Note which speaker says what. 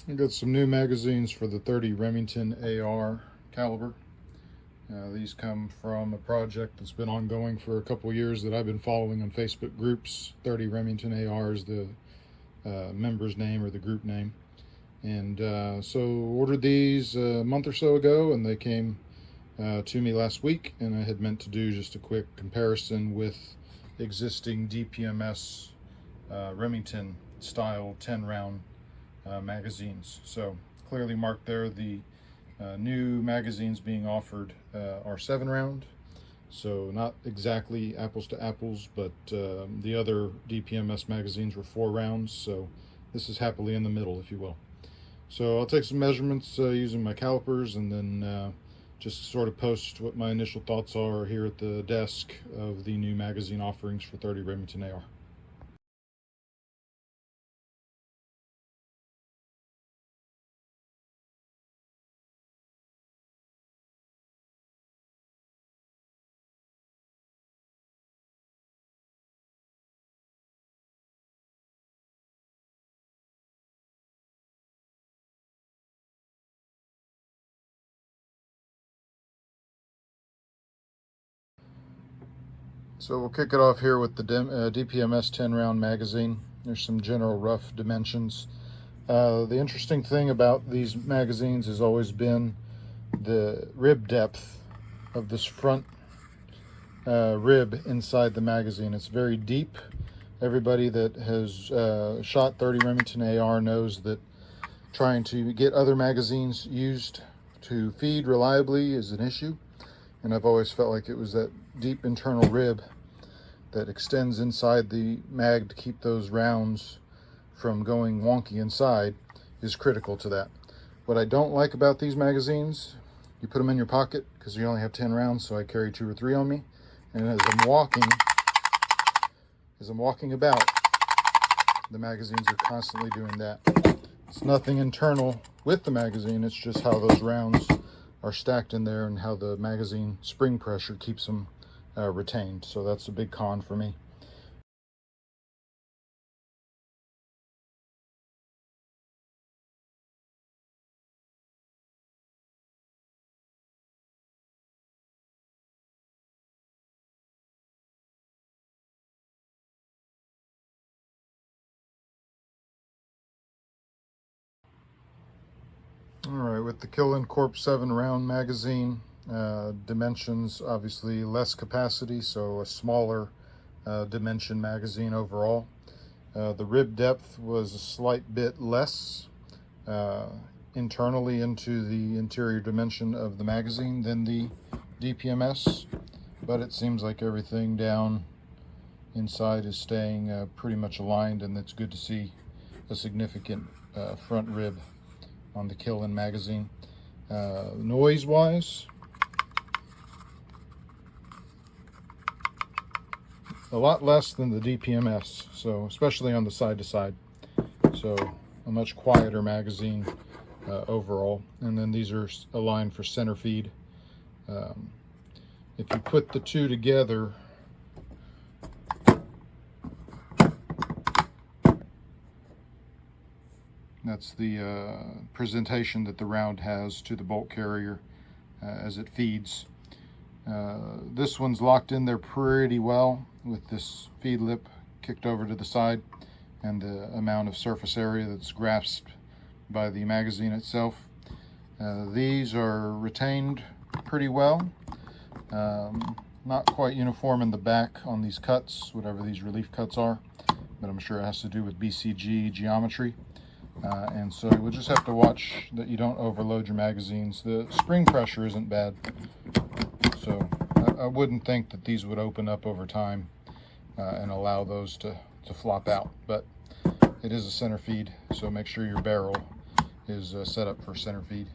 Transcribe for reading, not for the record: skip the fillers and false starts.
Speaker 1: I got some new magazines for the 30 Remington AR caliber. These come from a project that's been ongoing for a couple years that I've been following on Facebook groups. 30 Remington AR is the member's name or the group name. And so ordered these a month or so ago, and they came to me last week, and I had meant to do just a quick comparison with existing DPMS Remington style 10 round magazines. So clearly marked there, the new magazines being offered are 7 round, so not exactly apples to apples, but the other DPMS magazines were 4 rounds, so this is happily in the middle, if you will. So I'll take some measurements using my calipers, and then just sort of post what my initial thoughts are here at the desk of the new magazine offerings for 30 Remington AR. So we'll kick it off here with the DPMS 10 round magazine. There's some general rough dimensions. The interesting thing about these magazines has always been the rib depth of this front rib inside the magazine. It's very deep. Everybody that has shot 30 Remington AR knows that trying to get other magazines used to feed reliably is an issue, and I've always felt like it was that deep internal rib that extends inside the mag to keep those rounds from going wonky inside is critical to that. What I don't like about these magazines, you put them in your pocket because you only have 10 rounds, so I carry 2 or 3 on me, and as I'm walking about, the magazines are constantly doing that. It's nothing internal with the magazine, it's just how those rounds are stacked in there and how the magazine spring pressure keeps them retained. So that's a big con for me. All right, with the Kill Corp 7 round magazine, dimensions obviously less capacity, so a smaller dimension magazine overall. The rib depth was a slight bit less internally into the interior dimension of the magazine than the DPMS, but it seems like everything down inside is staying pretty much aligned, and it's good to see a significant front rib on the Kill magazine. Noise wise, a lot less than the DPMS, so especially on the side to side, so a much quieter magazine overall. And then these are aligned for center feed. If you put the two together, that's the presentation that the round has to the bolt carrier as it feeds. This one's locked in there pretty well with this feed lip kicked over to the side and the amount of surface area that's grasped by the magazine itself. These are retained pretty well. Not quite uniform in the back on these cuts, whatever these relief cuts are, but I'm sure it has to do with BCG geometry. And so we'll just have to watch that you don't overload your magazines. The spring pressure isn't bad, so I wouldn't think that these would open up over time and allow those to flop out, but it is a center feed, so make sure your barrel is set up for center feed.